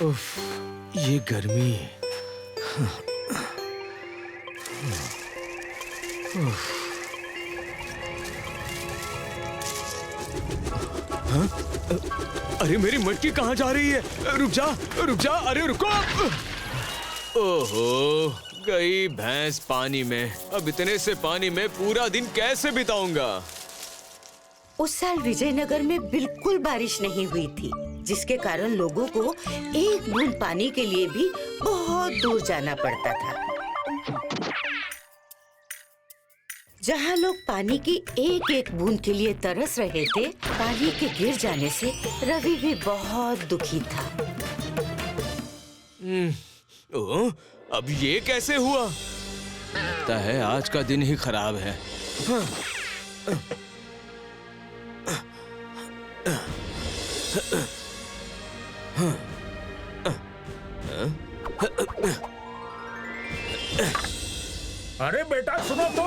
उफ, ये गर्मी। हाँ? अरे मेरी मटकी कहाँ जा रही है? रुक जा, अरे रुको। ओहो, गई भैंस पानी में। अब इतने से पानी में पूरा दिन कैसे बिताऊंगा? उस साल विजयनगर में बिल्कुल बारिश नहीं हुई थी, जिसके कारण लोगों को एक बूंद पानी के लिए भी बहुत दूर जाना पड़ता था। जहाँ लोग पानी की एक एक बूंद के लिए तरस रहे थे, पानी के गिर जाने से रवि भी बहुत दुखी था। ओह, अब ये कैसे हुआ? लगता है आज का दिन ही खराब है। अरे बेटा सुनो तो।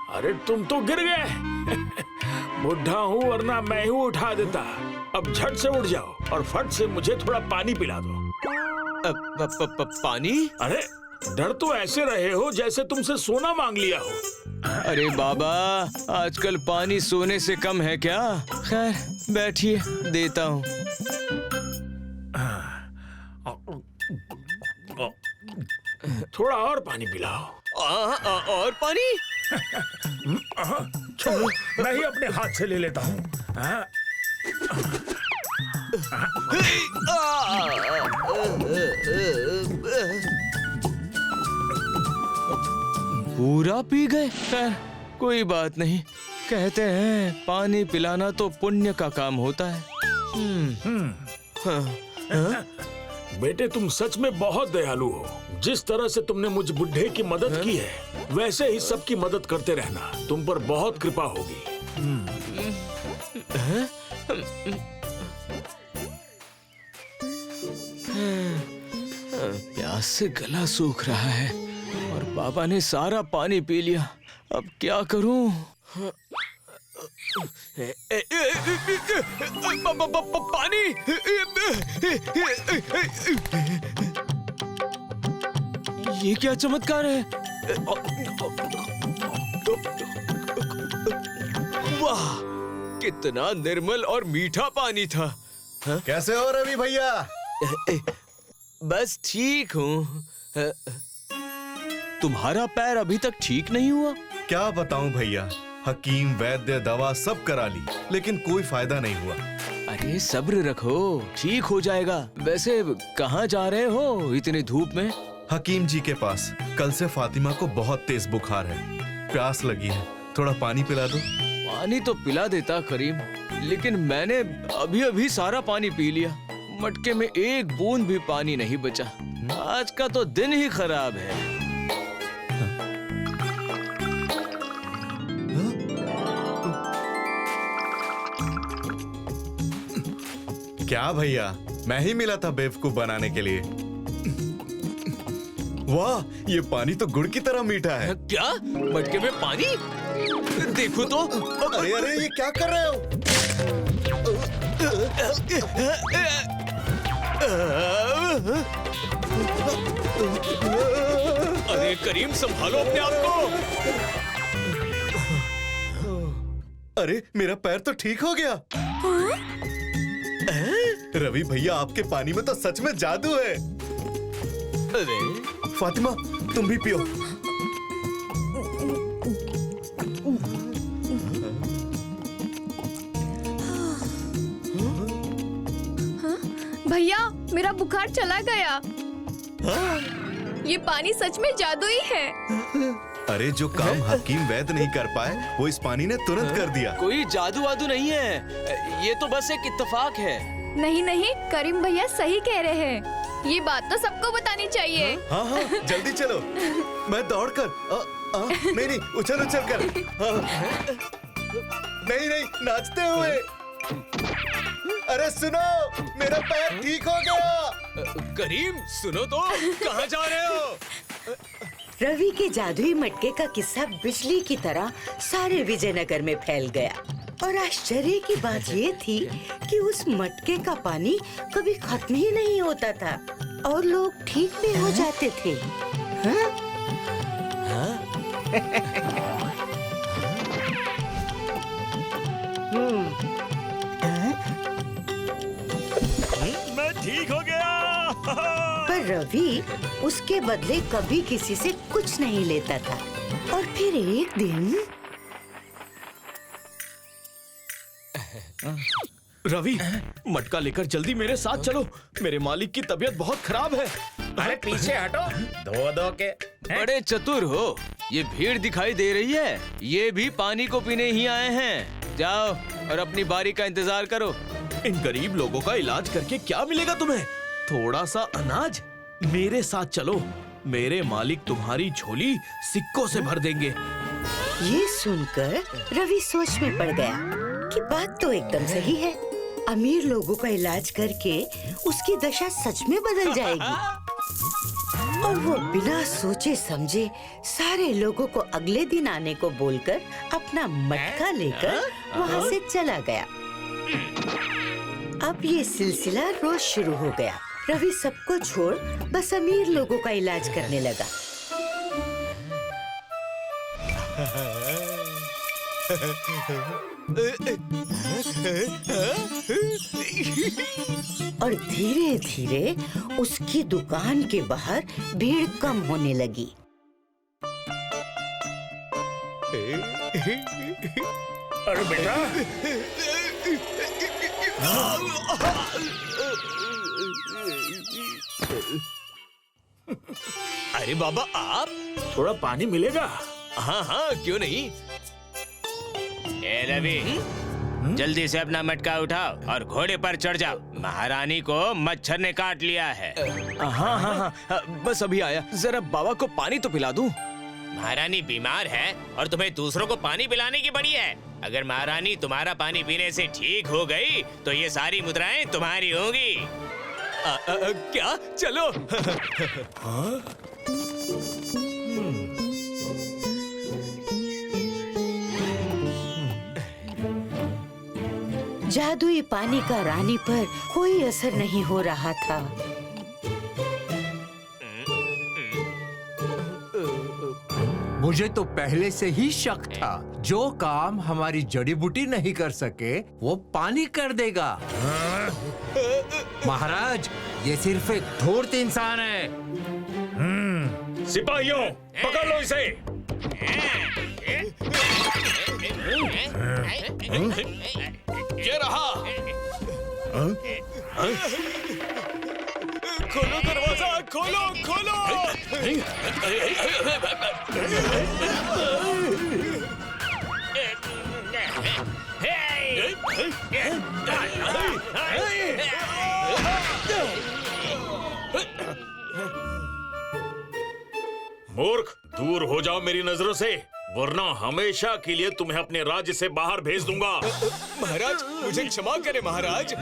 अरे तुम तो गिर गए। बुढ़ा हूँ वरना मैं ही उठा देता। अब झट से उठ जाओ और फट से मुझे थोड़ा पानी पिला दो। पानी? अरे डर तो ऐसे रहे हो जैसे तुमसे सोना मांग लिया हो। अरे बाबा, आजकल पानी सोने से कम है क्या? खैर बैठिए, देता हूँ। थोड़ा और पानी पिलाओ। और पानी? छोड़ो, मैं ही अपने हाथ से ले लेता हूँ। पूरा पी गए? खैर कोई बात नहीं। कहते हैं पानी पिलाना तो पुण्य का काम होता है। बेटे तुम सच में बहुत दयालु हो। जिस तरह से तुमने मुझ बुढ़े की मदद की है, वैसे ही सबकी मदद करते रहना। तुम पर बहुत कृपा होगी। प्यास से गला सूख रहा है और बाबा ने सारा पानी पी लिया। अब क्या करूं? पानी! ये क्या चमत्कार है? वाह, कितना निर्मल और मीठा पानी था। हा? कैसे हो रवि भैया? बस ठीक हूँ। तुम्हारा पैर अभी तक ठीक नहीं हुआ? क्या बताऊं भैया, हकीम वैद्य दवा सब करा ली, लेकिन कोई फायदा नहीं हुआ। अरे सब्र रखो, ठीक हो जाएगा। वैसे कहाँ जा रहे हो इतनी धूप में? हकीम जी के पास। कल से फातिमा को बहुत तेज बुखार है, प्यास लगी है, थोड़ा पानी पिला दो। पानी तो पिला देता करीम, लेकिन मैंने अभी अभी सारा पानी पी लिया। मटके में एक बूंद भी पानी नहीं बचा। आज का तो दिन ही खराब है। क्या भैया, मैं ही मिला था बेवकूफ बनाने के लिए। वाह, ये पानी तो गुड़ की तरह मीठा है। क्या? मटके में पानी? देखो तो। अरे अरे, ये क्या कर रहे हो? अरे करीम, संभालो अपने आप को। अरे मेरा पैर तो ठीक हो गया। रवि भैया, आपके पानी में तो सच में जादू है। अरे फातिमा, तुम भी पियो। भैया, मेरा बुखार चला गया। ये पानी सच में जादुई है। अरे जो काम हकीम वैद्य नहीं कर पाए, वो इस पानी ने तुरंत कर दिया। कोई जादू वादू नहीं है, ये तो बस एक इत्तेफाक है। नहीं नहीं, करीम भैया सही कह रहे हैं। ये बात तो सबको बतानी चाहिए। हाँ हाँ, जल्दी चलो। मैं दौड़कर नहीं नहीं, उछल उछल कर। नहीं नहीं, नाचते हुए। अरे सुनो, मेरा पैर ठीक हो गया। करीम सुनो तो, कहाँ जा रहे हो? रवि के जादुई मटके का किस्सा बिजली की तरह सारे विजयनगर में फैल गया। और आश्चर्य की बात ये थी कि उस मटके का पानी कभी खत्म ही नहीं होता था और लोग ठीक भी हो जाते थे। मैं ठीक हो गया। पर रवि उसके बदले कभी किसी से कुछ नहीं लेता था। और फिर एक दिन रवि, मटका लेकर जल्दी मेरे साथ चलो। मेरे मालिक की तबीयत बहुत खराब है। अरे पीछे हटो, धो धो के। बड़े चतुर हो। ये भीड़ दिखाई दे रही है, ये भी पानी को पीने ही आए हैं। जाओ और अपनी बारी का इंतजार करो। इन गरीब लोगों का इलाज करके क्या मिलेगा तुम्हें? थोड़ा सा अनाज। मेरे साथ चलो, मेरे मालिक तुम्हारी झोली सिक्कों से भर देंगे। ये सुनकर रवि सोच में पड़ गया कि बात तो एकदम सही है। अमीर लोगों का इलाज करके उसकी दशा सच में बदल जाएगी। और वो बिना सोचे समझे सारे लोगों को अगले दिन आने को बोलकर अपना मटका लेकर वहाँ से चला गया। अब ये सिलसिला रोज शुरू हो गया। रवि सबको छोड़ बस अमीर लोगों का इलाज करने लगा। और धीरे धीरे उसकी दुकान के बाहर भीड़ कम होने लगी। अरे बेटा, अरे बाबा, आप? थोड़ा पानी मिलेगा? हाँ हाँ, क्यों नहीं। ए रवि, जल्दी से अपना मटका उठाओ और घोड़े पर चढ़ जाओ। महारानी को मच्छर ने काट लिया है। हाँ हाँ हाँ, बस अभी आया। जरा बाबा को पानी तो पिला दूं। महारानी बीमार है और तुम्हें दूसरों को पानी पिलाने की पड़ी है। अगर महारानी तुम्हारा पानी पीने से ठीक हो गई तो ये सारी मुद्राएं तुम्हारी होंगी। क्या? चलो। जादुई पानी का रानी पर कोई असर नहीं हो रहा था। मुझे तो पहले से ही शक था, जो काम हमारी जड़ी बूटी नहीं कर सके वो पानी कर देगा। महाराज, ये सिर्फ एक धूर्त इंसान है। सिपाहियों, पकड़ लो इसे। ये रहा। खोलो दरवाजा, खोलो खोलो। मूर्ख, दूर हो जाओ मेरी नजरों से, वरना हमेशा के लिए तुम्हें अपने राज्य से बाहर भेज दूंगा। महाराज, मुझे क्षमा करें महाराज।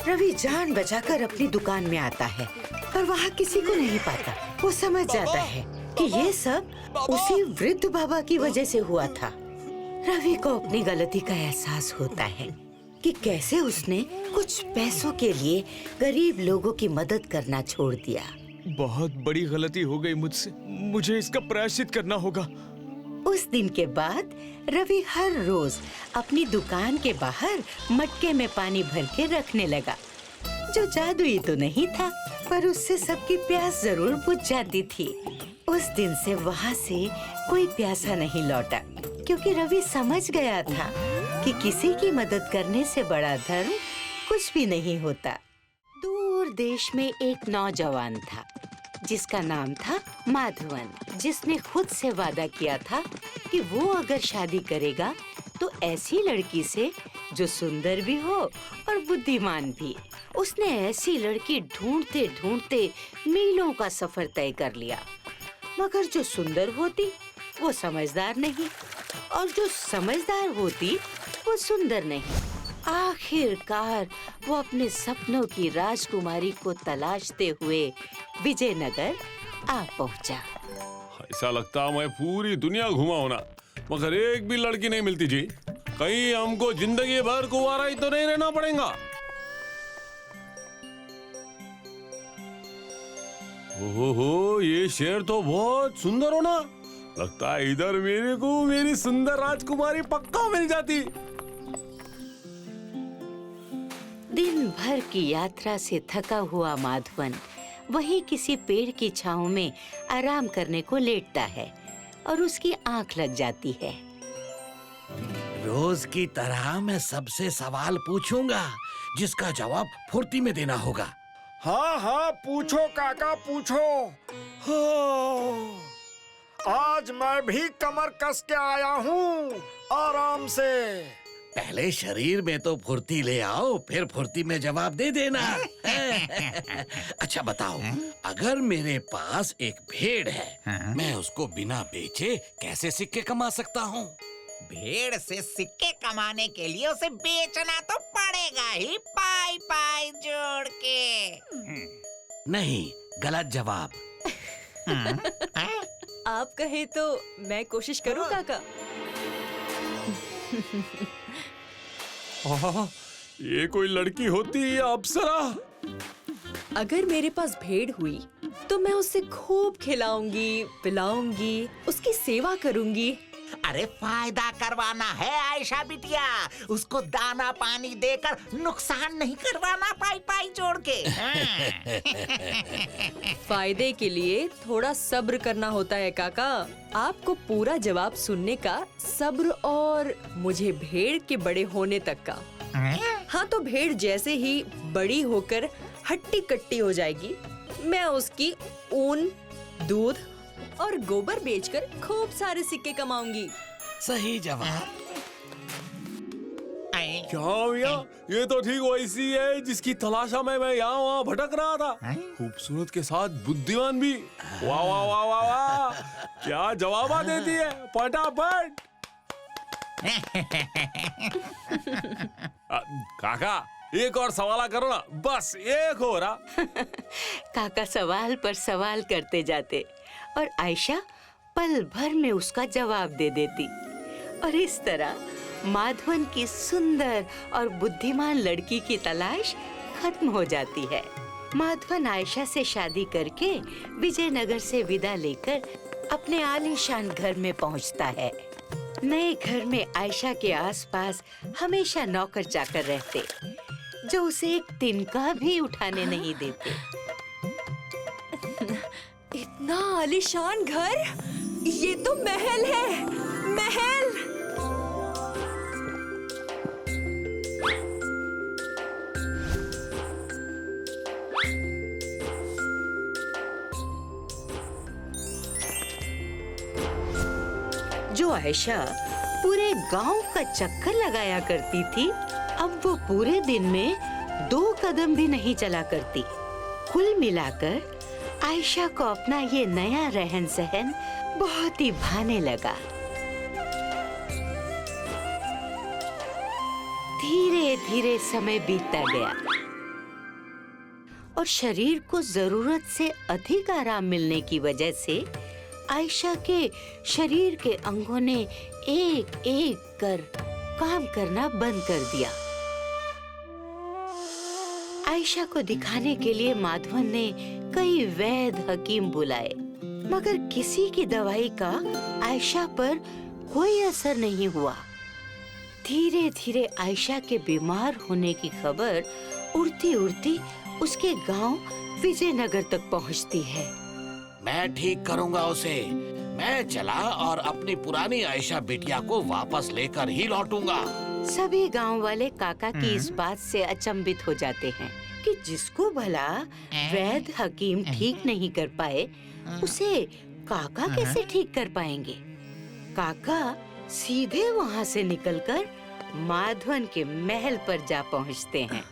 रवि जान बचाकर अपनी दुकान में आता है, पर वहाँ किसी को नहीं पाता। वो समझ जाता है कि ये सब उसी वृद्ध बाबा की वजह से हुआ था। रवि को अपनी गलती का एहसास होता है कि कैसे उसने कुछ पैसों के लिए गरीब लोगों की मदद करना छोड़ दिया। बहुत बड़ी गलती हो गई मुझसे, मुझे इसका प्रायश्चित करना होगा। उस दिन के बाद रवि हर रोज अपनी दुकान के बाहर मटके में पानी भर के रखने लगा, जो जादुई तो नहीं था, पर उससे सबकी प्यास जरूर बुझ जाती थी। उस दिन से वहाँ से कोई प्यासा नहीं लौटा, क्योंकि रवि समझ गया था कि किसी की मदद करने से बड़ा धर्म कुछ भी नहीं होता। दूर देश में एक नौजवान था जिसका नाम था माधवन, जिसने खुद से वादा किया था कि वो अगर शादी करेगा तो ऐसी लड़की से जो सुंदर भी हो और बुद्धिमान भी। उसने ऐसी लड़की ढूंढते ढूंढते मीलों का सफर तय कर लिया, मगर जो सुंदर होती वो समझदार नहीं, और जो समझदार होती वो सुंदर नहीं। आखिरकार वो अपने सपनों की राजकुमारी को तलाशते हुए विजयनगर आ पहुंचा। ऐसा लगता मैं पूरी दुनिया घुमा हूं ना, मगर एक भी लड़की नहीं मिलती जी। कहीं हमको जिंदगी भर कुंवारा ही तो नहीं रहना पड़ेगा। ओहो, ये शेर तो बहुत सुंदर हो ना। लगता है इधर मेरे को मेरी सुंदर राजकुमारी पक्का मिल जाती। दिन भर की यात्रा से थका हुआ माधवन वहीं किसी पेड़ की छांव में आराम करने को लेटता है और उसकी आंख लग जाती है। रोज की तरह मैं सबसे सवाल पूछूंगा, जिसका जवाब फुर्ती में देना होगा। हाँ हाँ, पूछो काका पूछो। हाँ, आज मैं भी कमर कस के आया हूँ, आराम से। पहले शरीर में तो फुर्ती ले आओ, फिर फुर्ती में जवाब दे देना। अच्छा बताओ, अगर मेरे पास एक भेड़ है, मैं उसको बिना बेचे कैसे सिक्के कमा सकता हूँ? भेड़ से सिक्के कमाने के लिए उसे बेचना तो पड़ेगा ही, पाई पाई जोड़ के। नहीं, गलत जवाब। आप कहे तो मैं कोशिश करूं काका। ये कोई लड़की होती या अप्सरा? अगर मेरे पास भेड़ हुई तो मैं उसे खूब खिलाऊंगी, पिलाऊंगी, उसकी सेवा करूंगी। अरे फायदा करवाना है आयशा बिटिया, उसको दाना पानी देकर नुकसान नहीं करवाना, पाई पाई जोड़ के। फायदे के लिए थोड़ा सब्र करना होता है काका। आपको पूरा जवाब सुनने का सब्र, और मुझे भेड़ के बड़े होने तक का। हाँ, तो भेड़ जैसे ही बड़ी होकर हट्टी कट्टी हो जाएगी, मैं उसकी ऊन, दूध और गोबर बेचकर खूब सारे सिक्के कमाऊंगी। सही जवाब। क्या भैया, ये तो ठीक वैसी है जिसकी तलाशा में मैं यहाँ वहाँ भटक रहा था। खूबसूरत के साथ बुद्धिमान भी। वाह वाह वाह वाह वाह, क्या जवाब देती है फटाफट। काका, एक और सवाल करो ना, बस एक हो रहा। काका सवाल पर सवाल करते जाते और आयशा पल भर में उसका जवाब दे देती, और इस तरह माधवन की सुंदर और बुद्धिमान लड़की की तलाश खत्म हो जाती है। माधवन आयशा से शादी करके विजयनगर से विदा लेकर अपने आलीशान घर में पहुंचता है। नए घर में आयशा के आसपास हमेशा नौकर चाकर रहते, जो उसे एक तिनका भी उठाने नहीं देते। इतना आलीशान घर, ये तो महल है, महल। जो आयशा पूरे गांव का चक्कर लगाया करती थी, अब वो पूरे दिन में 2 कदम भी नहीं चला करती। कुल मिलाकर आयशा को अपना ये नया रहन सहन बहुत ही भाने लगा। धीरे धीरे समय बीतता गया और शरीर को जरूरत से अधिक आराम मिलने की वजह से आयशा के शरीर के अंगों ने एक एक कर काम करना बंद कर दिया। आयशा को दिखाने के लिए माधवन ने कई वैद्य हकीम बुलाए, मगर किसी की दवाई का आयशा पर कोई असर नहीं हुआ। धीरे धीरे आयशा के बीमार होने की खबर उड़ती उड़ती उसके गांव विजयनगर तक पहुंचती है। मैं ठीक करूंगा उसे। मैं चला और अपनी पुरानी आयशा बिटिया को वापस लेकर ही लौटूंगा। सभी गांव वाले काका की इस बात से अचंभित हो जाते हैं कि जिसको भला वैद्य हकीम ठीक नहीं कर पाए, उसे काका कैसे ठीक कर पाएंगे। काका सीधे वहाँ से निकलकर माधवन के महल पर जा पहुँचते हैं।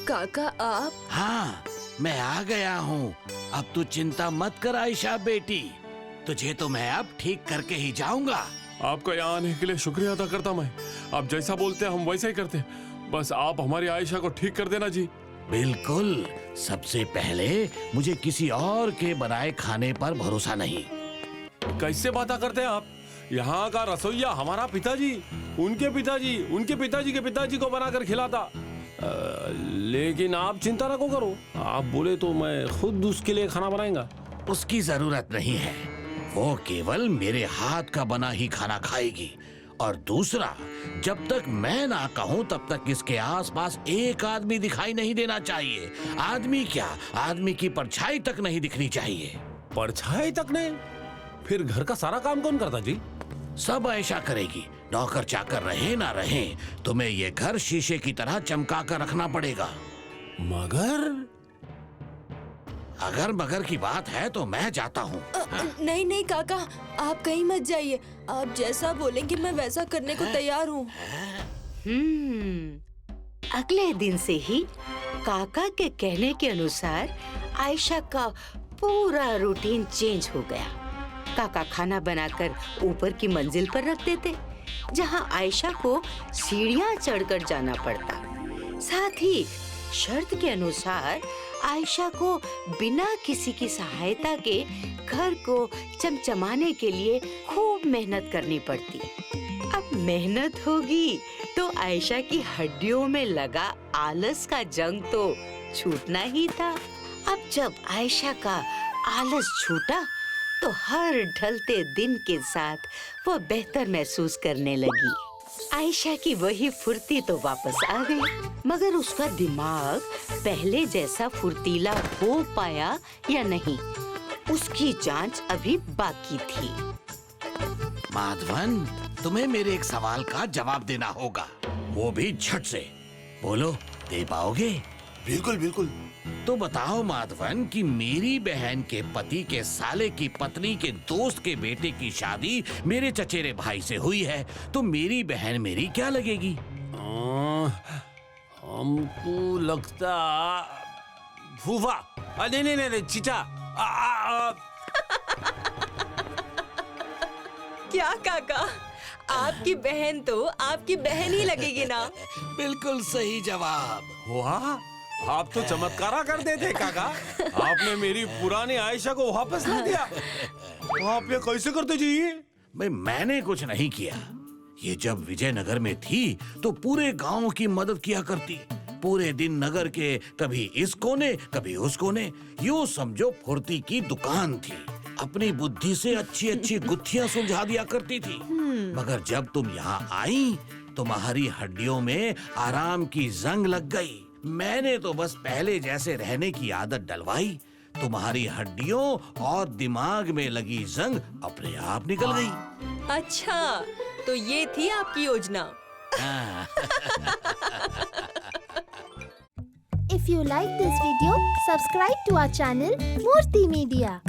काका आप? हाँ, मैं आ गया हूँ। अब तू चिंता मत कर आयशा बेटी, तुझे तो मैं अब ठीक करके ही जाऊंगा। आपका यहाँ आने के लिए शुक्रिया अदा करता मैं। आप जैसा बोलते हैं हम वैसा ही करते हैं। बस आप हमारी आयशा को ठीक कर देना जी। बिल्कुल। सबसे पहले मुझे किसी और के बनाए खाने पर भरोसा नहीं। कैसे बातें करते हैं आप? यहाँ का रसोइया हमारा पिताजी, उनके पिताजी के पिताजी को बनाकर खिलाता। लेकिन आप चिंता ना करो, आप बोले तो मैं खुद उसके लिए खाना बनाएगा। उसकी जरूरत नहीं है, वो केवल मेरे हाथ का बना ही खाना खाएगी। और दूसरा, जब तक मैं ना कहूँ तब तक इसके आसपास एक आदमी दिखाई नहीं देना चाहिए। आदमी क्या, आदमी की परछाई तक नहीं दिखनी चाहिए। परछाई तक नहीं? फिर घर का सारा काम कौन करता जी? सब ऐसा करेगी। नौकर चाकर रहे ना रहे, तुम्हें ये घर शीशे की तरह चमका कर रखना पड़ेगा। मगर अगर मगर की बात है तो मैं जाता हूँ। नहीं नहीं काका, आप कहीं मत जाइए। आप जैसा बोलेंगे मैं वैसा करने को तैयार हूँ। अगले दिन से ही काका के कहने के अनुसार आयशा का पूरा रूटीन चेंज हो गया। काका खाना बनाकर ऊपर की मंजिल पर रख देते, जहां आयशा को सीढ़ियां चढ़कर जाना पड़ता। साथ ही शर्त के अनुसार आयशा को बिना किसी की सहायता के घर को चमचमाने के लिए खूब मेहनत करनी पड़ती। अब मेहनत होगी तो आयशा की हड्डियों में लगा आलस का जंग तो छूटना ही था। अब जब आयशा का आलस छूटा तो हर ढलते दिन के साथ वो बेहतर महसूस करने लगी। आयशा की वही फुर्ती तो वापस आ गई, मगर उसका दिमाग पहले जैसा फुर्तीला हो पाया या नहीं, उसकी जांच अभी बाकी थी। माधवन, तुम्हें मेरे एक सवाल का जवाब देना होगा, वो भी झट से। बोलो, दे पाओगे? बिल्कुल बिल्कुल। तो बताओ माधवन कि मेरी बहन के पति के साले की पत्नी के दोस्त के बेटे की शादी मेरे चचेरे भाई से हुई है, तो मेरी बहन मेरी क्या लगेगी? हमको लगता फूफा। नहीं चीचा। क्या काका, आपकी बहन तो आपकी बहन ही लगेगी ना? बिल्कुल सही जवाब। वाह, आप तो चमत्कारा कर देते काका। आपने मेरी पुरानी आयशा को वापस ला दिया। आप ये कैसे करते जी? मैंने कुछ नहीं किया। ये जब विजयनगर में थी तो पूरे गांव की मदद किया करती। पूरे दिन नगर के कभी इस कोने कभी उस कोने, यूं समझो फुर्ती की दुकान थी। अपनी बुद्धि से अच्छी अच्छी गुत्थियां सुलझा दिया करती थी। मगर जब तुम यहाँ आई, तुम्हारी हड्डियों में आराम की जंग लग गई। मैंने तो बस पहले जैसे रहने की आदत डलवाई। तुम्हारी हड्डियों और दिमाग में लगी जंग अपने आप निकल गई। अच्छा, तो ये थी आपकी योजना। If you like this video, subscribe to our channel Murthy Media.